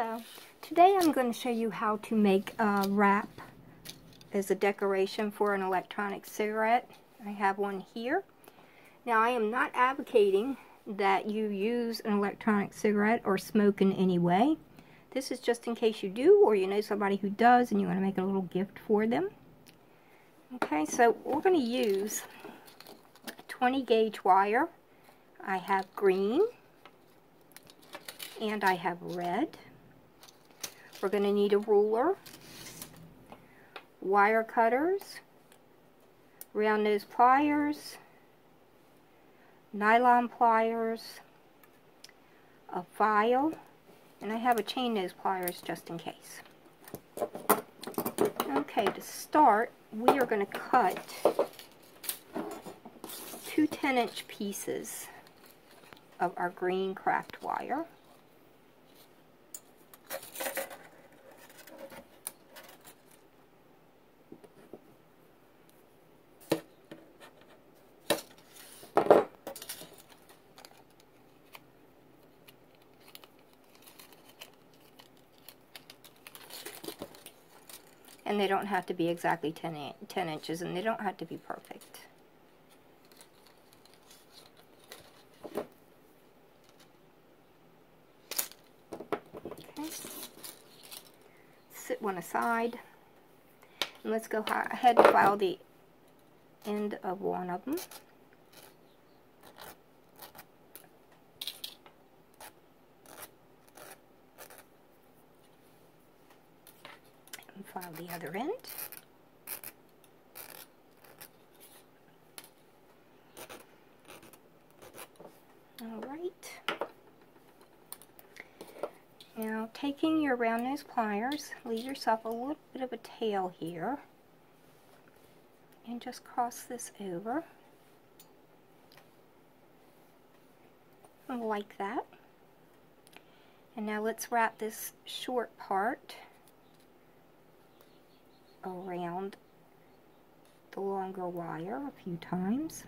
Hello. Today I'm going to show you how to make a wrap as a decoration for an electronic cigarette. I have one here. Now I am not advocating that you use an electronic cigarette or smoke in any way. This is just in case you do, or you know somebody who does and you want to make a little gift for them. Okay, so we're going to use 20 gauge wire. I have green and I have red. We're going to need a ruler, wire cutters, round nose pliers, nylon pliers, a file, and I have a chain nose pliers just in case. Okay, to start, we are going to cut two 10-inch pieces of our green craft wire. And they don't have to be exactly 10 inches, and they don't have to be perfect. Okay. Sit one aside. And let's go ahead and file the end of one of them. File the other end. Alright. Now, taking your round nose pliers, leave yourself a little bit of a tail here and just cross this over like that. And now let's wrap this short part around the longer wire a few times.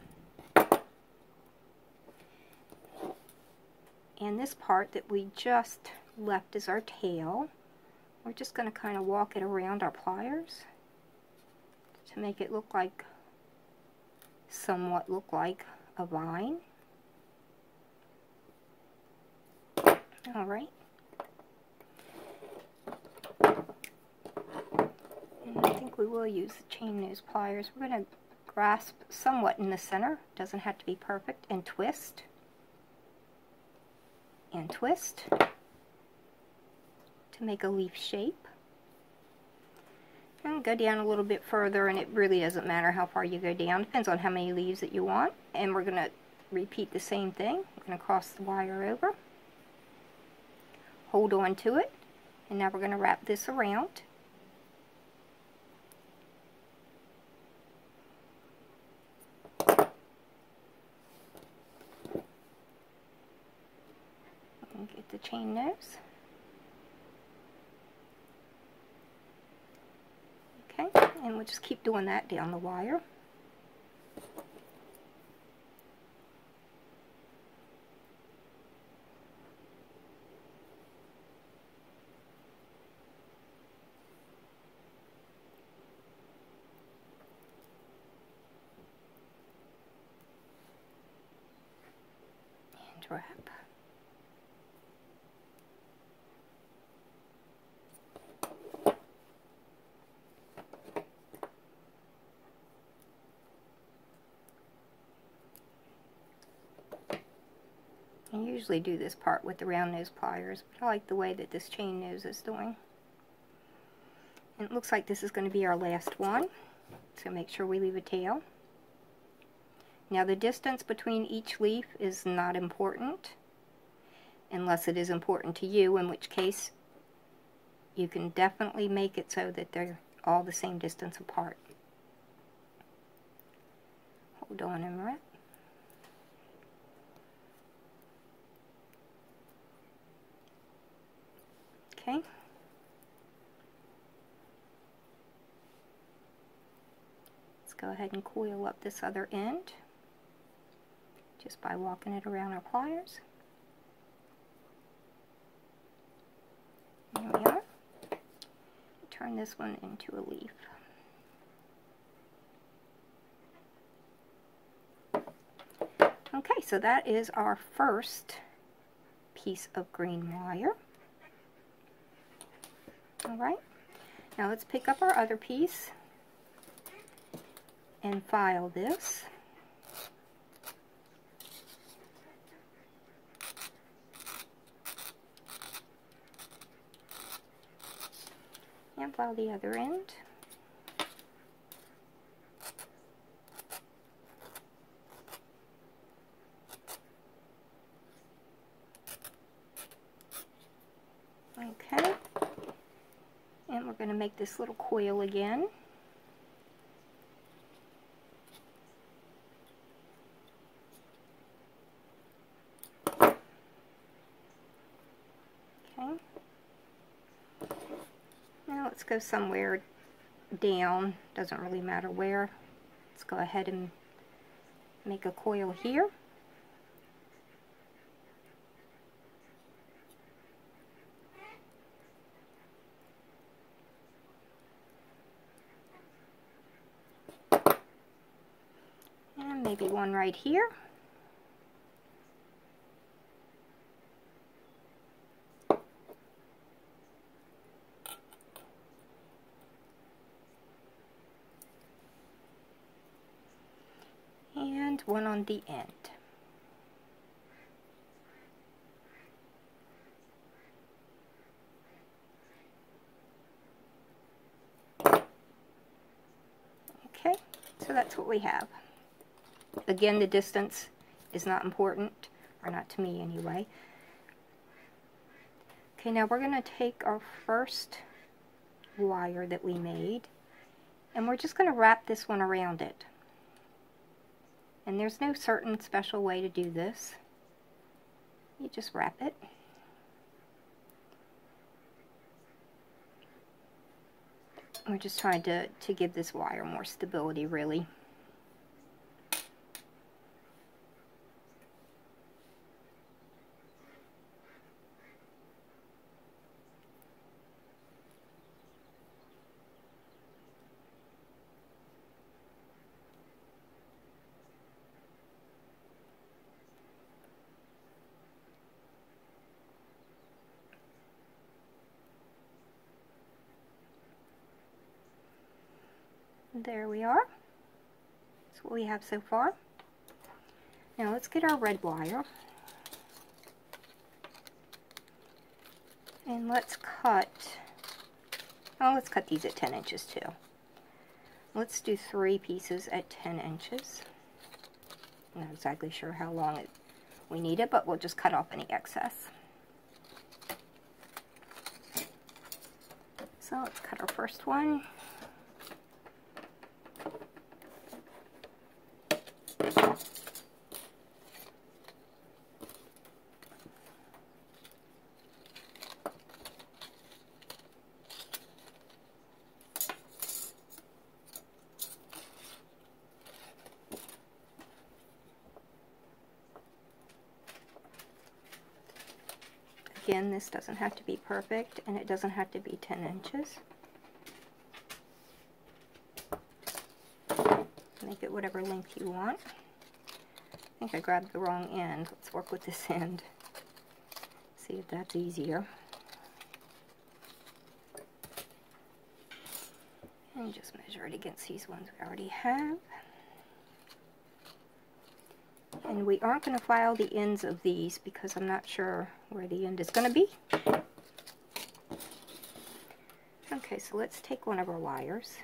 And this part that we just left as our tail, we're just going to kind of walk it around our pliers to make it somewhat look like a vine. Alright. I think we will use the chain nose pliers. We're going to grasp somewhat in the center. Doesn't have to be perfect. And twist. And twist. To make a leaf shape. And go down a little bit further, and it really doesn't matter how far you go down. Depends on how many leaves that you want. And we're going to repeat the same thing. We're going to cross the wire over. Hold on to it. And now we're going to wrap this around. Get the chain nose. Okay, and we'll just keep doing that down the wire. And wrap. I usually do this part with the round nose pliers, but I like the way that this chain nose is doing. And it looks like this is going to be our last one, so make sure we leave a tail. Now the distance between each leaf is not important, unless it is important to you, in which case you can definitely make it so that they're all the same distance apart. Hold on and wrap. Okay. Let's go ahead and coil up this other end just by walking it around our pliers. turn this one into a leaf. Okay, so that is our first piece of green wire. Alright, now let's pick up our other piece and file this. And file the other end. Okay, and we're going to make this little coil again. Okay, now let's go somewhere down, doesn't really matter where. Let's go ahead and make a coil here. And maybe one right here. And one on the end. Okay, so that's what we have. Again, the distance is not important, or not to me anyway. Okay, now we're going to take our first wire that we made, and we're just going to wrap this one around it. And there's no certain special way to do this. You just wrap it. We're just trying to give this wire more stability, really. There we are. That's what we have so far. Now let's get our red wire. And let's cut these at 10 inches too. Let's do 3 pieces at 10 inches. I'm not exactly sure how long we need it, but we'll just cut off any excess. So let's cut our first one. Again, this doesn't have to be perfect, and it doesn't have to be 10 inches. Make it whatever length you want. I think I grabbed the wrong end. Let's work with this end. See if that's easier. And just measure it against these ones we already have. And we aren't going to file the ends of these because I'm not sure where the end is going to be. Okay, so let's take one of our wires.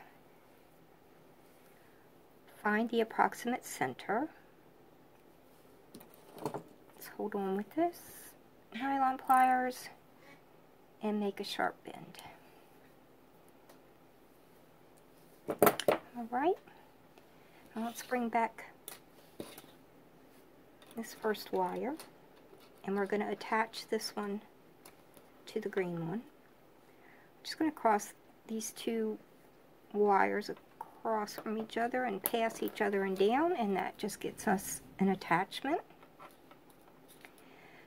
Find the approximate center. Let's hold on with this nylon pliers and make a sharp bend. Alright, now let's bring back this first wire, and we're going to attach this one to the green one. I'm just going to cross these 2 wires across from each other and pass each other and down, and that just gets us an attachment.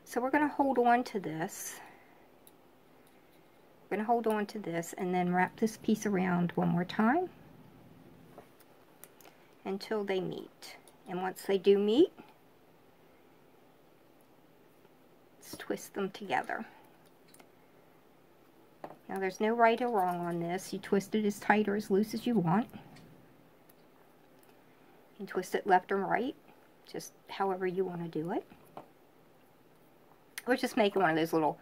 So we're going to hold on to this I'm going to hold on to this and then wrap this piece around one more time until they meet. And once they do meet, let's twist them together. Now there's no right or wrong on this. You twist it as tight or as loose as you want. You can twist it left or right, just however you want to do it. We're just making one of those little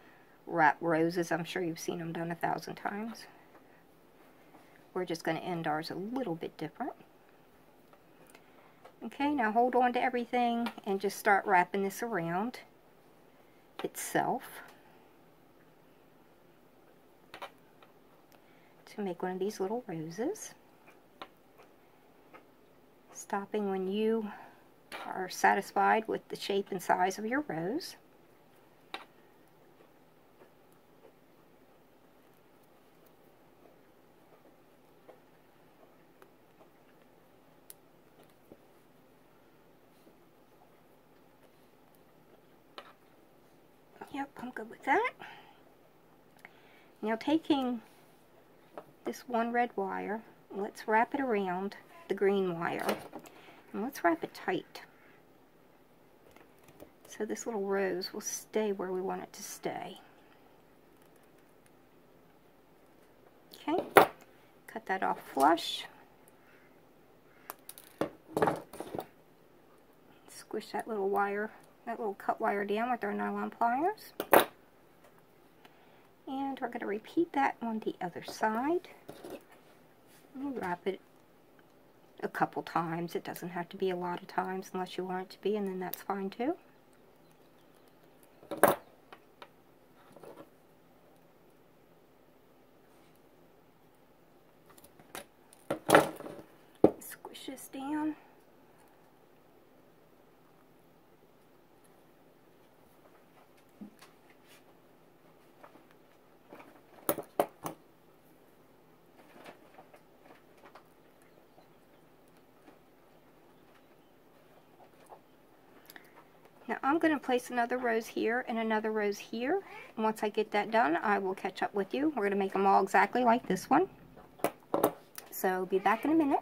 wrap roses. I'm sure you've seen them done 1,000 times. We're just going to end ours a little bit different. Okay, now hold on to everything and just start wrapping this around itself to make one of these little roses. Stopping when you are satisfied with the shape and size of your rose. Yep, I'm good with that. Now taking this one red wire, let's wrap it around the green wire. And let's wrap it tight, so this little rose will stay where we want it to stay. Okay, cut that off flush. Squish that little wire, that little cut wire down with our nylon pliers. And we're going to repeat that on the other side. We'll wrap it a couple times. It doesn't have to be a lot of times unless you want it to be, and then that's fine too. Squish this down. Now I'm going to place another rose here and another rose here. And once I get that done, I will catch up with you. We're going to make them all exactly like this one. So be back in a minute.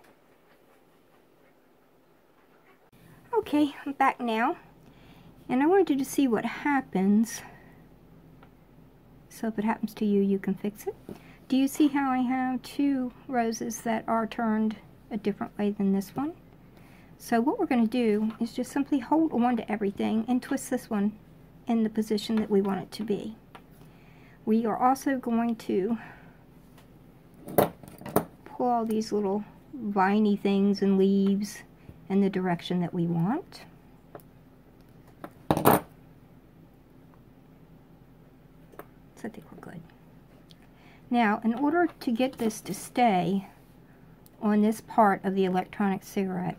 Okay, I'm back now. And I wanted you to see what happens. So if it happens to you, you can fix it. Do you see how I have two roses that are turned a different way than this one? So what we're going to do is just simply hold on to everything and twist this one in the position that we want it to be. We are also going to pull all these little viney things and leaves in the direction that we want. So I think we're good. Now, in order to get this to stay on this part of the electronic cigarette,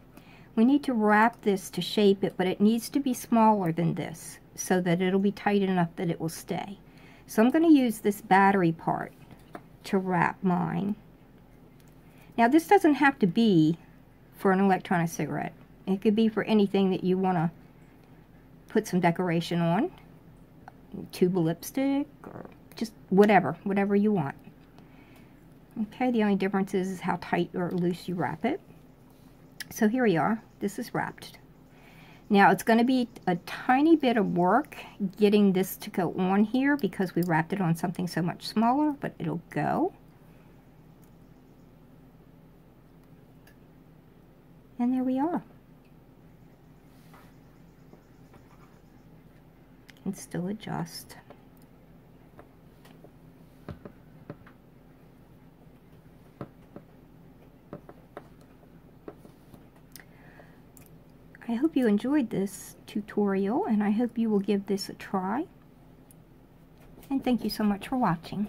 we need to wrap this to shape it, but it needs to be smaller than this so that it'll be tight enough that it will stay. So I'm going to use this battery part to wrap mine. Now this doesn't have to be for an electronic cigarette. It could be for anything that you want to put some decoration on. Tube of lipstick or just whatever you want. Okay, the only difference is how tight or loose you wrap it. So here we are. This is wrapped. Now it's going to be a tiny bit of work getting this to go on here because we wrapped it on something so much smaller, but it'll go. And there we are. You can still adjust. I hope you enjoyed this tutorial, and I hope you will give this a try. And thank you so much for watching.